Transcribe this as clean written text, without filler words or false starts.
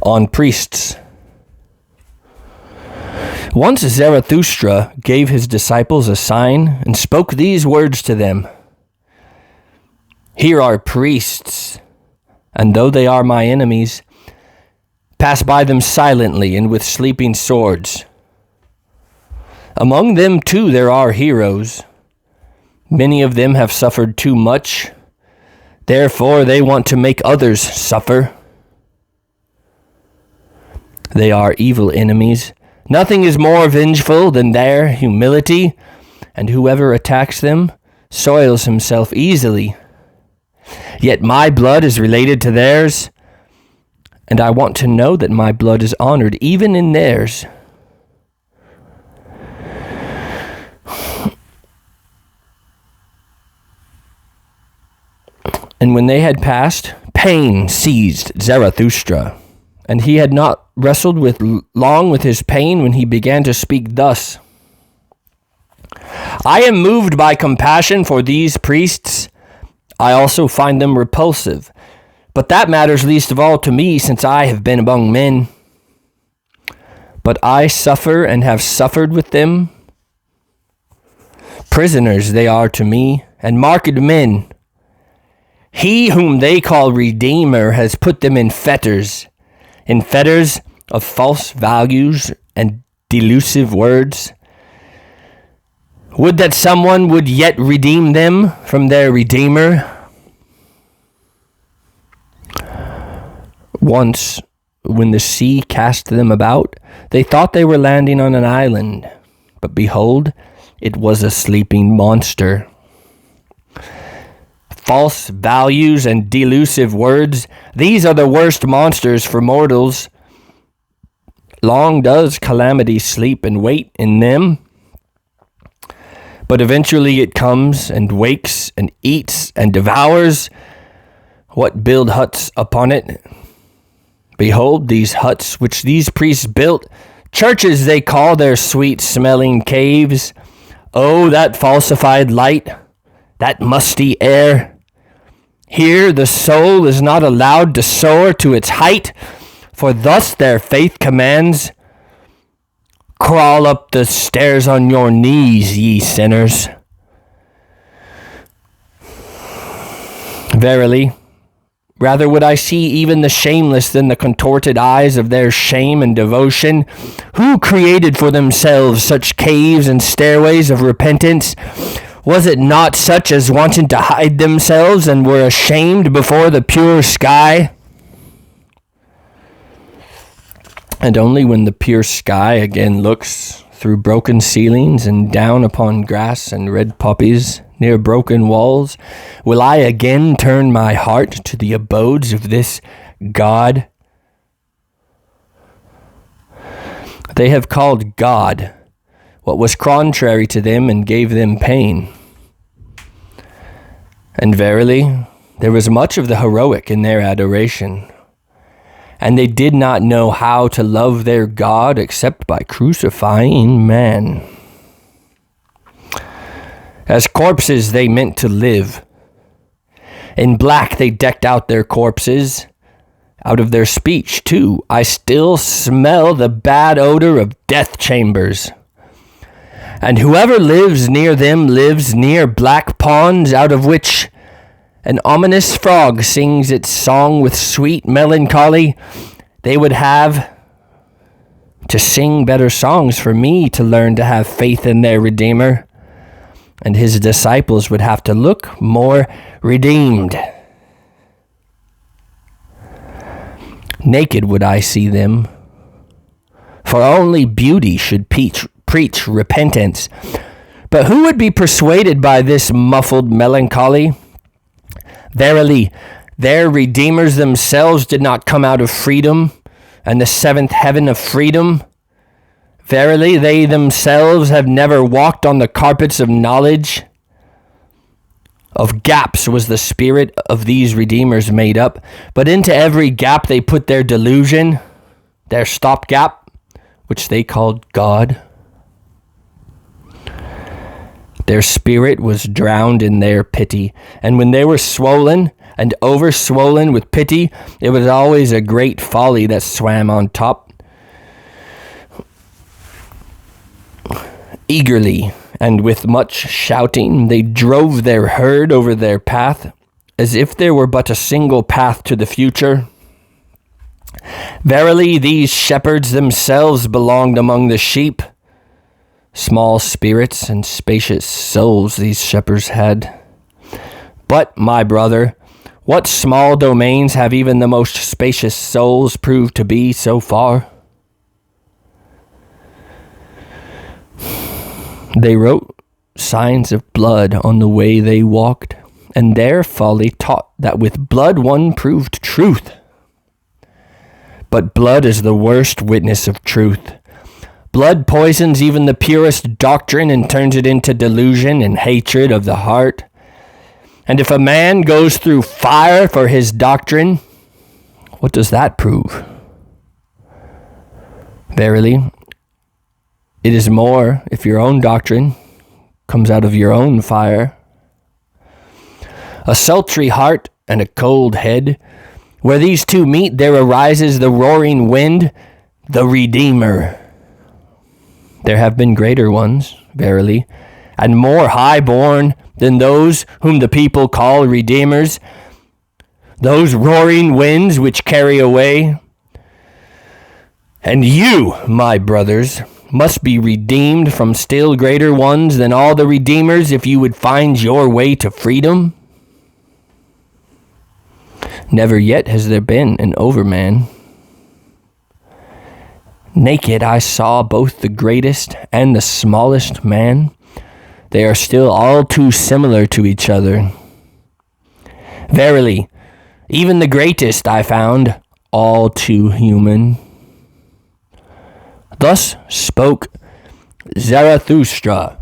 on priests. Once Zarathustra gave his disciples a sign and spoke these words to them. Here are priests, and though they are my enemies, pass by them silently and with sleeping swords. Among them too there are heroes. Many of them have suffered too much. Therefore they want to make others suffer. They are evil enemies. Nothing is more vengeful than their humility, and whoever attacks them soils himself easily. Yet my blood is related to theirs, and I want to know that my blood is honored even in theirs. And when they had passed, pain seized Zarathustra, and he had not wrestled long with his pain when he began to speak thus. I am moved by compassion for these priests. I also find them repulsive, but that matters least of all to me, since I have been among men. But I suffer and have suffered with them. Prisoners they are to me, and marked men. He whom they call Redeemer has put them in fetters of false values and delusive words. Would that someone would yet redeem them from their Redeemer. Once, when the sea cast them about, they thought they were landing on an island, but behold, it was a sleeping monster. False values and delusive words, these are the worst monsters for mortals. Long does calamity sleep and wait in them, but eventually it comes and wakes and eats and devours what build huts upon it. Behold, these huts which these priests built, churches they call their sweet-smelling caves. Oh, that falsified light, that musty air. Here the soul is not allowed to soar to its height, for thus their faith commands. Crawl up the stairs on your knees, ye sinners. Verily, rather would I see even the shameless than the contorted eyes of their shame and devotion. Who created for themselves such caves and stairways of repentance? Was it not such as wanted to hide themselves and were ashamed before the pure sky? And only when the pure sky again looks through broken ceilings and down upon grass and red poppies near broken walls, will I again turn my heart to the abodes of this God. They have called God what was contrary to them and gave them pain. And verily, there was much of the heroic in their adoration. And they did not know how to love their God except by crucifying man. As corpses they meant to live. In black they decked out their corpses. Out of their speech, too, I still smell the bad odor of death chambers. And whoever lives near them lives near black ponds, out of which an ominous frog sings its song with sweet melancholy. They would have to sing better songs for me to learn to have faith in their Redeemer. And his disciples would have to look more redeemed. Naked would I see them, for only beauty should preach repentance. But who would be persuaded by this muffled melancholy? Verily, their redeemers themselves did not come out of freedom, and the seventh heaven of freedom. Verily, they themselves have never walked on the carpets of knowledge. Of gaps was the spirit of these redeemers made up, but into every gap they put their delusion, their stopgap, which they called God. Their spirit was drowned in their pity, and when they were swollen, and overswollen with pity, it was always a great folly that swam on top. Eagerly, and with much shouting, they drove their herd over their path, as if there were but a single path to the future. Verily, these shepherds themselves belonged among the sheep. Small spirits and spacious souls these shepherds had. But, my brother, what small domains have even the most spacious souls proved to be so far? They wrote signs of blood on the way they walked, and their folly taught that with blood one proved truth. But blood is the worst witness of truth. Blood poisons even the purest doctrine and turns it into delusion and hatred of the heart. And if a man goes through fire for his doctrine, what does that prove? Verily, it is more if your own doctrine comes out of your own fire. A sultry heart and a cold head, where these two meet, there arises the roaring wind, the Redeemer. There have been greater ones, verily, and more high-born than those whom the people call redeemers, those roaring winds which carry away. And you, my brothers, must be redeemed from still greater ones than all the redeemers if you would find your way to freedom. Never yet has there been an overman. Naked I saw both the greatest and the smallest man. They are still all too similar to each other. Verily, even the greatest I found all too human. Thus spoke Zarathustra,